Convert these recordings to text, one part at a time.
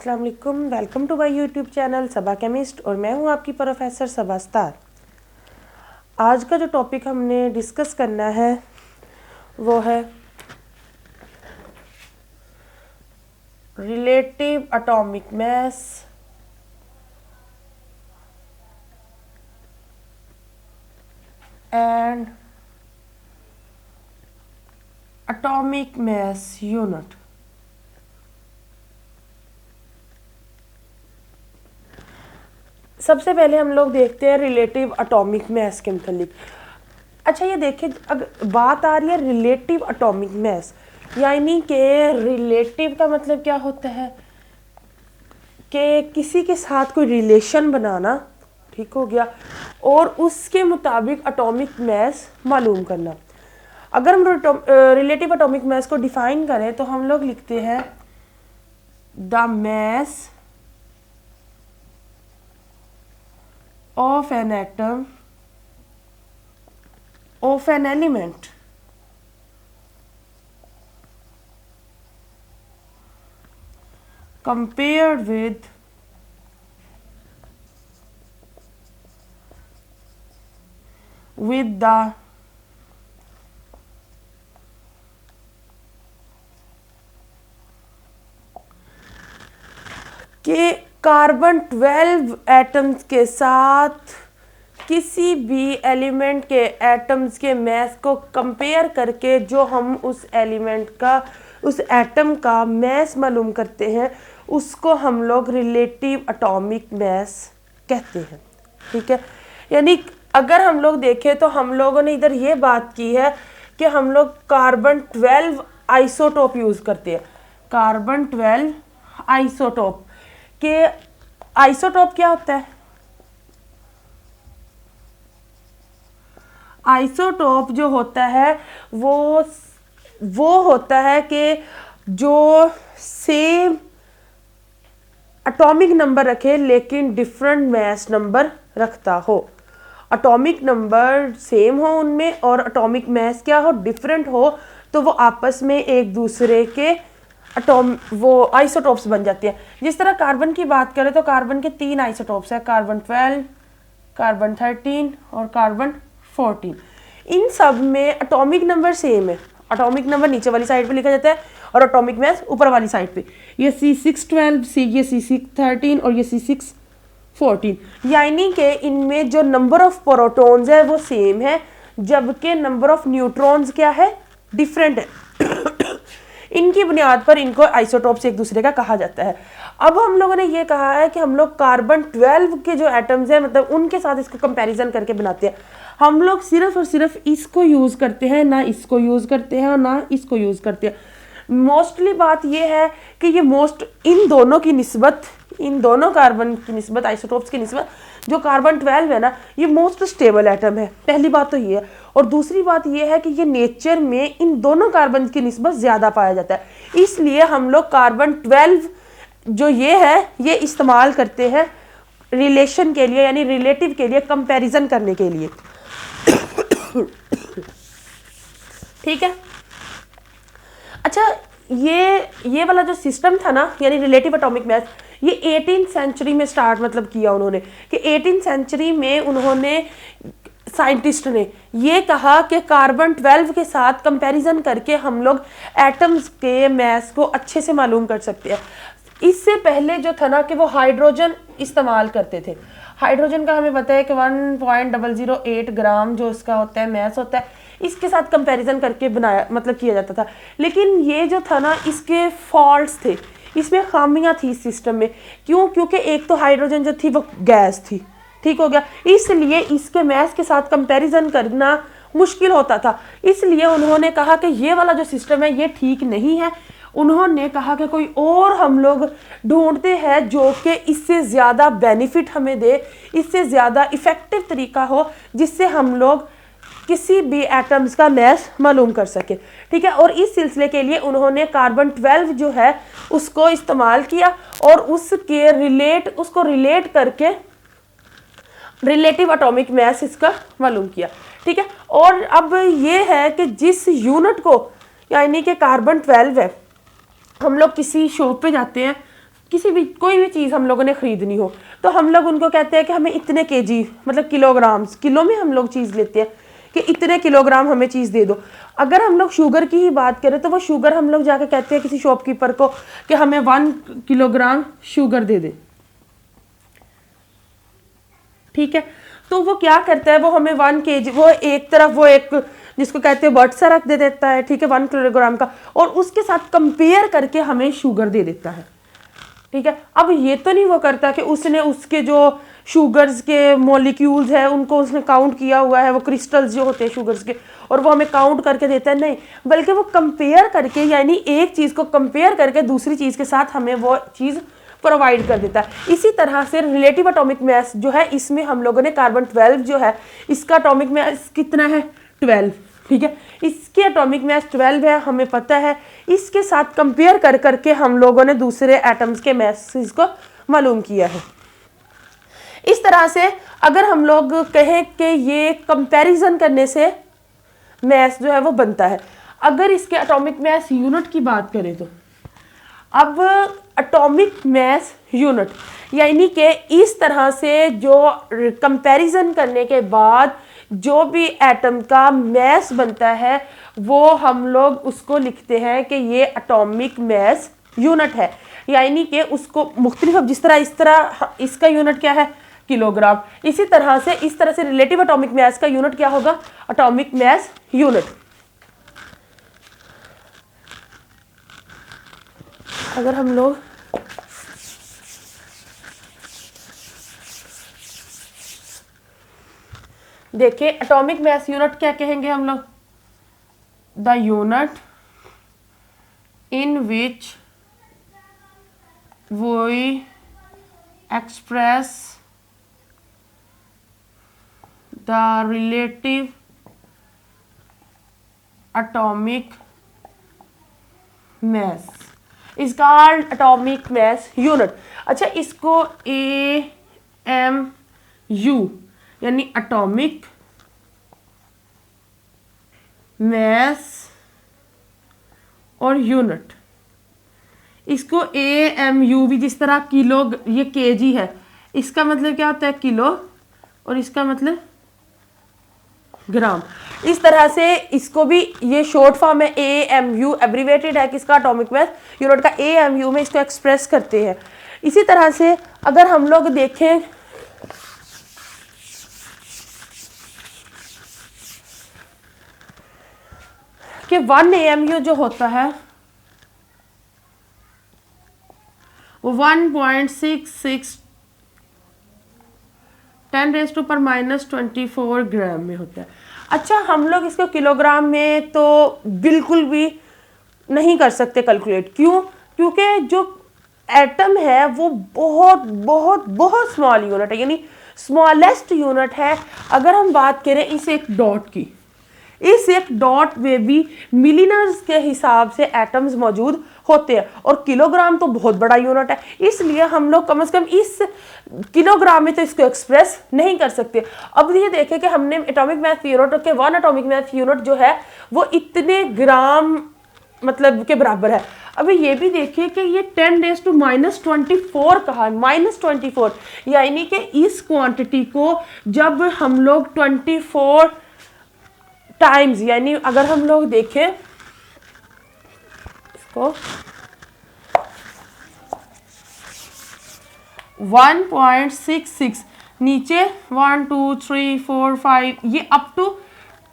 अस्सलाम वालेकुम, welcome to my YouTube channel Saba chemist और मैं हूं आपकी प्रोफेसर सबा स्टार। आज का जो टॉपिक हमने डिस्कस करना है वो है relative atomic mass and atomic mass unit. सबसे पहले हम लोग देखते हैं रिलेटिव एटॉमिक मास के मतलब। अच्छा ये देखिए, अगर बात आ रही है रिलेटिव एटॉमिक मास, यानी कि रिलेटिव का मतलब क्या होता है कि किसी के साथ कोई रिलेशन बनाना, ठीक हो गया, और उसके मुताबिक एटॉमिक मास मालूम करना। अगर हम रिलेटिव एटॉमिक मास को डिफाइन करें तो हम लोग लिखते हैं the mass of an atom of an element compared with the के कार्बन 12 एटम्स के साथ किसी भी एलिमेंट के एटम्स के मास को कंपेयर करके जो हम उस एलिमेंट का, उस एटम का मास मालूम करते हैं, उसको हम लोग रिलेटिव एटॉमिक मास कहते हैं। ठीक है, यानी अगर हम लोग देखें तो हम लोगों ने इधर ये बात की है कि हम लोग कार्बन 12 आइसोटोप यूज़ करते हैं। कार्बन 12 आइसोटोप के आइसोटोप क्या होता है? आइसोटोप जो होता है वो होता है कि जो सेम एटॉमिक नंबर रखे लेकिन डिफरेंट मास नंबर रखता हो। एटॉमिक नंबर सेम हो उनमें और एटॉमिक मास क्या हो, डिफरेंट हो, तो वो आपस में एक दूसरे के वो आइसोटोप्स बन जाती है। जिस तरह कार्बन की बात करें तो कार्बन के 3 आइसोटोप्स है, कार्बन 12, कार्बन 13 और कार्बन 14। इन सब में एटॉमिक नंबर सेम है। एटॉमिक नंबर नीचे वाली साइड पे लिखा जाता है और एटॉमिक मास ऊपर वाली साइड पे। ये C612, ये C613 और ये C614, यानी कि इनमें जो नंबर ऑफ प्रोटॉन्स है वो सेम है, जबकि नंबर ऑफ न्यूट्रॉन्स क्या है, डिफरेंट है। इनकी बुनियाद पर इनको आइसोटोप्स एक दूसरे का कहा जाता है। अब हम लोगों ने ये कहा है कि हम लोग कार्बन 12 के जो एटम्स हैं, मतलब उनके साथ इसको कंपैरिजन करके बनाते हैं। हम लोग सिर्फ और सिर्फ इसको यूज़ करते हैं, ना इसको यूज़ करते हैं और ना इसको यूज़ करते हैं। मोस्टली बात ये है कि ये इन दोनों की निस्बत, इन दोनों कार्बन की निस्बत, आइसोटोप्स की निस्बत, जो कार्बन 12 है ना, ये मोस्ट स्टेबल एटम है। पहली बात तो ये है, और दूसरी बात ये है कि ये नेचर में इन दोनों कार्बन की निस्बत ज़्यादा पाया जाता है। इसलिए हम लोग कार्बन 12 जो ये है ये इस्तेमाल करते हैं रिलेशन के लिए, यानी रिलेटिव के लिए, कंपैरिजन करने के लिए। ठीक है। अच्छा, ये वाला जो सिस्टम था ना, यानी रिलेटिव एटॉमिक मास, ये 18th सेंचुरी में स्टार्ट किया उन्होंने, कि 18th सेंचुरी में उन्होंने, साइंटिस्ट ने ये कहा कि कार्बन 12 के साथ कंपैरिजन करके हम लोग एटम्स के मास को अच्छे से मालूम कर सकते हैं। इससे पहले जो था ना कि वो हाइड्रोजन इस्तेमाल करते थे। हाइड्रोजन का हमें पता है कि 1.008 ग्राम जो इसका होता है, मास होता है, इसके साथ कंपैरिजन करके बनाया, किया जाता था। लेकिन ये जो था ना, इसके फॉल्ट्स थे, इसमें खामियां थी इस सिस्टम में। क्यों? क्योंकि एक तो हाइड्रोजन जो थी वो गैस थी, ठीक हो गया, इसलिए इसके मास के साथ कंपैरिजन करना मुश्किल होता था। इसलिए उन्होंने कहा कि ये वाला जो सिस्टम है ये ठीक नहीं है। उन्होंने कहा कि कोई और हम लोग ढूंढते हैं जो कि इससे ज़्यादा बेनिफिट हमें दे, इससे ज़्यादा इफ़ेक्टिव तरीका हो, जिससे हम लोग किसी भी एटम्स का मास मालूम कर सके। ठीक है, और इस सिलसिले के लिए उन्होंने कार्बन 12 जो है उसको इस्तेमाल किया और उसको रिलेट करके रिलेटिव एटॉमिक मास इसका मालूम किया। ठीक है, और अब ये है कि जिस यूनिट को, यानी कि कार्बन 12 है, हम लोग किसी शॉप पे जाते हैं, किसी भी कोई भी चीज़ हम लोगों ने ख़रीदनी हो तो हम लोग उनको कहते हैं कि हमें इतने केजी, मतलब किलोग्राम्स, किलो में हम लोग चीज़ लेते हैं कि इतने किलोग्राम हमें चीज़ दे दो। अगर हम लोग शुगर की ही बात करें तो वो शुगर हम लोग जाके कहते हैं किसी शॉपकीपर को कि हमें 1 किलोग्राम शुगर दे दे, ठीक है। तो वो क्या करता है, वो हमें 1 kg, वो एक तरफ वो एक जिसको कहते हैं बट सा रख दे देता है, ठीक है, 1 किलोग्राम का, और उसके साथ कंपेयर करके हमें शुगर दे देता है, ठीक है। अब ये तो नहीं वो करता कि उसने उसके जो शुगर्स के मॉलिक्यूल्स है उनको उसने काउंट किया हुआ है, वो क्रिस्टल्स जो होते हैं शुगर्स के, और वो हमें काउंट करके देता है, नहीं, बल्कि वो कंपेयर करके, यानी एक चीज़ को कंपेयर करके दूसरी चीज़ के साथ हमें वो चीज़ प्रोवाइड कर देता है। इसी तरह से रिलेटिव एटॉमिक मास जो है, इसमें हम लोगों ने कार्बन 12 जो है, इसका एटॉमिक मास कितना है, 12, ठीक है। इसके एटॉमिक मास 12 है, हमें पता है। इसके साथ कंपेयर कर करके हम लोगों ने दूसरे एटम्स के मासेस को मालूम किया है। इस तरह से अगर हम लोग कहें कि ये कंपैरिजन करने से मास जो है वो बनता है। अगर इसके एटॉमिक मास यूनिट की बात करें तो अब एटॉमिक मास यूनिट, यानी कि इस तरह से जो कंपैरिजन करने के बाद जो भी एटम का मास बनता है वो हम लोग उसको लिखते हैं कि ये एटॉमिक मास यूनिट है, यानी कि उसको मुख्तलिफ, जिस तरह इस तरह इसका यूनिट क्या है, किलोग्राम, इसी तरह से इस तरह से रिलेटिव एटॉमिक मास का यूनिट क्या होगा, एटॉमिक मास यूनिट। अगर हम लोग देखें एटॉमिक मास यूनिट क्या कहेंगे हम लोग, the unit in which we express the relative atomic mass is called atomic mass unit. अच्छा, इसको AMU यानी एटॉमिक मास और यूनिट, इसको AMU भी, जिस तरह किलो, ये केजी है, इसका मतलब क्या होता है किलो, और इसका मतलब ग्राम। इस तरह से इसको भी, ये शॉर्ट फॉर्म है AMU, एब्रीवेटेड है किसका, एटॉमिक मास यूनिट का, AMU में इसको एक्सप्रेस करते हैं। इसी तरह से अगर हम लोग देखें कि 1 AMU जो होता है वो 1.66 10⁻⁻24 ग्राम में होता है। अच्छा, हम लोग इसको किलोग्राम में तो बिल्कुल भी नहीं कर सकते कैलकुलेट, क्यों? क्योंकि जो एटम है वो बहुत बहुत बहुत स्मॉल यूनिट है, यानी स्मॉलेस्ट यूनिट है। अगर हम बात करें इस एक डॉट की, इस एक डॉट में भी मिलीनर्स के हिसाब से एटम्स मौजूद होते हैं, और किलोग्राम तो बहुत बड़ा यूनिट है, इसलिए हम लोग कम से कम इस किलोग्राम में तो इसको एक्सप्रेस नहीं कर सकते। अब ये देखें कि हमने एटॉमिक मास यूनिट के 1 एटॉमिक मास यूनिट जो है वो इतने ग्राम मतलब के बराबर है। अभी ये भी देखिए कि ये 10⁻⁻24 कहा, -24, यानी कि इस क्वांटिटी को जब हम लोग 24 टाइम्स, यानी अगर हम लोग देखें इसको 1.66 नीचे 1 2 3 4 5 ये अप टू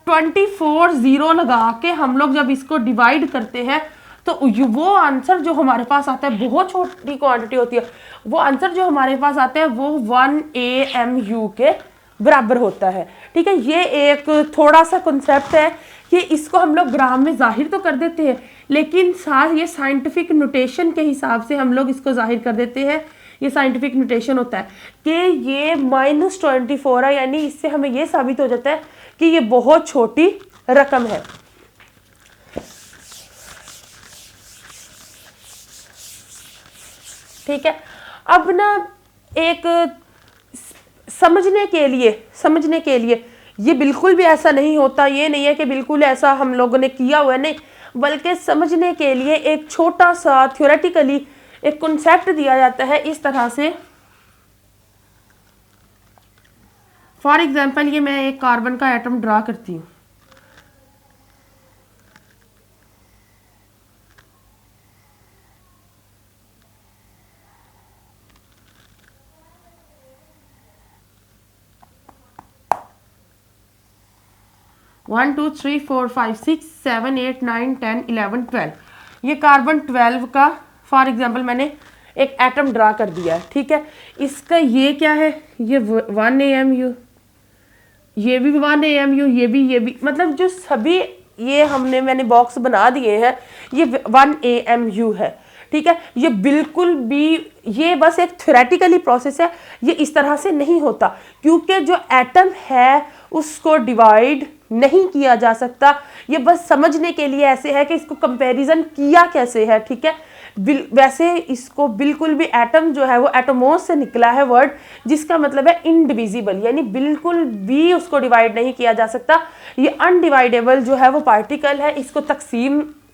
24 जीरो लगा के हम लोग जब इसको डिवाइड करते हैं तो वो आंसर जो हमारे पास आता है, बहुत छोटी क्वांटिटी होती है, वो आंसर जो हमारे पास आता है वो 1 AMU के बराबर होता है। ठीक है, ये एक थोड़ा सा कॉन्सेप्ट है कि इसको हम लोग ग्राम में जाहिर तो कर देते हैं, लेकिन साथ ये साइंटिफिक नोटेशन के हिसाब से हम लोग इसको जाहिर कर देते हैं। ये साइंटिफिक नोटेशन होता है कि ये -24 है, यानी इससे हमें ये साबित हो जाता है कि ये बहुत छोटी रकम है। ठीक है, अब ना एक समझने के लिए ये बिल्कुल भी ऐसा नहीं होता, ये नहीं है कि बिल्कुल ऐसा हम लोगों ने किया हुआ है, नहीं, बल्कि समझने के लिए एक छोटा सा थ्योरेटिकली एक कॉन्सेप्ट दिया जाता है इस तरह से। फॉर एग्जाम्पल ये मैं एक कार्बन का एटम ड्रा करती हूँ, one two three four five six seven eight nine 10 11 12। ये कार्बन 12 का फॉर एग्जाम्पल मैंने एक एटम ड्रा कर दिया है, ठीक है। इसका ये क्या है, ये 1 AMU, ये भी 1 AMU, ये भी मतलब जो सभी ये मैंने बॉक्स बना दिए हैं ये 1 AMU है, ठीक है। ये बिल्कुल भी, ये बस एक थ्योरेटिकली प्रोसेस है, ये इस तरह से नहीं होता क्योंकि जो एटम है उसको डिवाइड नहीं किया जा सकता। ये बस समझने के लिए ऐसे है कि इसको कंपैरिजन किया कैसे है, ठीक है। वैसे इसको बिल्कुल भी एटम जो है वो एटमोस से निकला है वर्ड, जिसका मतलब है इनडिविजिबल, यानी बिल्कुल भी उसको डिवाइड नहीं किया जा सकता। ये अनडिवाइडेबल जो है वो पार्टिकल है, इसको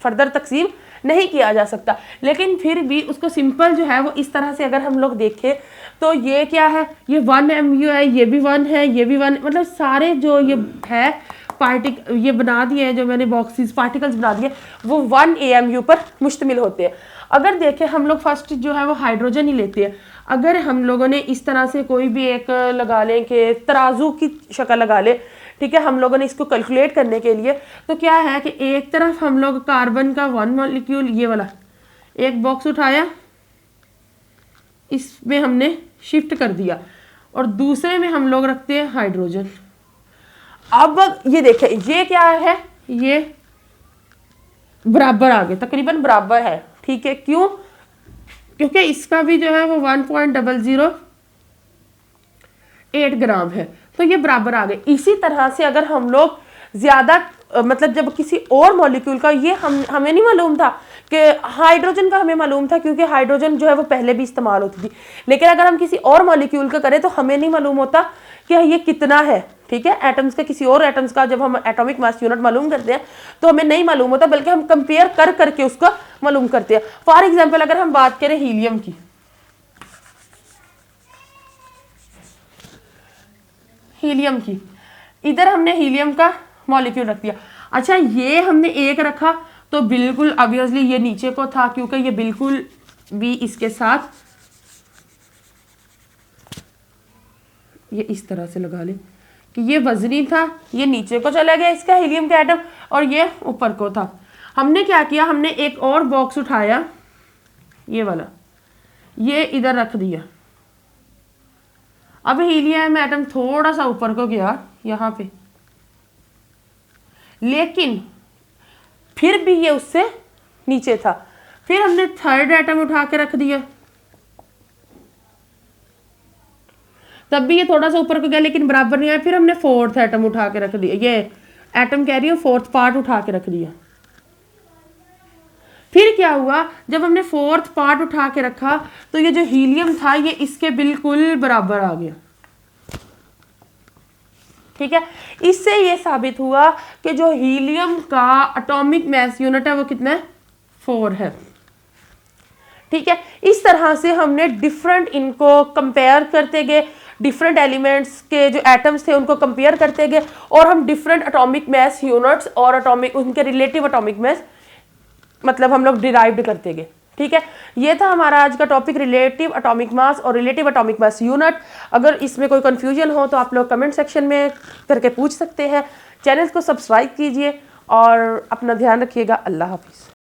फर्दर तकसीम नहीं किया जा सकता। लेकिन फिर भी उसको सिंपल जो है वो इस तरह से अगर हम लोग देखें तो ये क्या है, ये 1 MU है, ये भी 1 है, ये भी 1, मतलब सारे जो ये है ये बना दिए हैं जो मैंने बॉक्सेस पार्टिकल्स बना दिए वो 1 AMU पर मुश्तमिल होते हैं। अगर देखें हम लोग फर्स्ट जो है वो हाइड्रोजन ही लेते हैं। अगर हम लोगों ने इस तरह से कोई भी एक लगा लें कि तराजू की शक्ल लगा ले, ठीक है, हम लोगों ने इसको कैलकुलेट करने के लिए, तो क्या है कि एक तरफ हम लोग कार्बन का 1 मॉलिक्यूल ये वाला एक बॉक्स उठाया, इसमें हमने शिफ्ट कर दिया, और दूसरे में हम लोग रखते हैं हाइड्रोजन। अब ये देखें ये क्या है, ये बराबर आ गए, तकरीबन बराबर है, ठीक है। क्यों? क्योंकि इसका भी जो है वो 1.008 ग्राम है, तो ये बराबर आ गए। इसी तरह से अगर हम लोग ज्यादा मतलब जब किसी और मॉलिक्यूल का, ये हमें नहीं मालूम था कि हाइड्रोजन का, हमें मालूम था क्योंकि हाइड्रोजन जो है वो पहले भी इस्तेमाल होती थी, लेकिन अगर हम किसी और मॉलिक्यूल का करें तो हमें नहीं मालूम होता कि ये कितना है, ठीक है। एटम्स का, किसी और एटम्स का जब हम एटॉमिक मास यूनिट मालूम करते हैं तो हमें नहीं मालूम होता, बल्कि हम कंपेयर कर करके उसका मालूम करते हैं। फॉर एग्जाम्पल अगर हम बात करें हीलियम की, इधर हमने हीलियम का मॉलिक्यूल रख दिया। अच्छा, ये हमने एक रखा तो बिल्कुल ऑब्वियसली ये नीचे को था, क्योंकि ये बिल्कुल भी इसके साथ ये इस तरह से लगा ले कि ये वजनी था, ये नीचे को चला गया इसका हीलियम का एटम, और ये ऊपर को था। हमने क्या किया, हमने एक और बॉक्स उठाया, ये वाला, ये इधर रख दिया। अब हीलियम एटम थोड़ा सा ऊपर को गया यहाँ पे, लेकिन फिर भी ये उससे नीचे था। फिर हमने थर्ड एटम उठा के रख दिया, तब भी ये थोड़ा सा ऊपर को गया लेकिन बराबर नहीं आया। फिर हमने फोर्थ एटम उठा के रख दिया, ये एटम कह रही है फोर्थ पार्ट उठा के रख दिया। फिर क्या हुआ, जब हमने फोर्थ पार्ट उठा के रखा तो ये जो हीलियम था ये इसके बिल्कुल बराबर आ गया, ठीक है। इससे ये साबित हुआ कि जो हीलियम का एटॉमिक मास यूनिट है वो कितना है, 4 है, ठीक है। इस तरह से हमने डिफरेंट इनको कंपेयर करते गए, डिफरेंट एलिमेंट्स के जो एटम्स थे उनको कंपेयर करते गए, और हम डिफरेंट एटॉमिक मास यूनिट्स और उनके रिलेटिव एटॉमिक मास मतलब हम लोग डिराइव्ड करते गए, ठीक है। ये था हमारा आज का टॉपिक, रिलेटिव एटॉमिक मास और रिलेटिव एटॉमिक मास यूनिट। अगर इसमें कोई कंफ्यूजन हो तो आप लोग कमेंट सेक्शन में करके पूछ सकते हैं। चैनल को सब्सक्राइब कीजिए और अपना ध्यान रखिएगा। अल्लाह हाफिज़।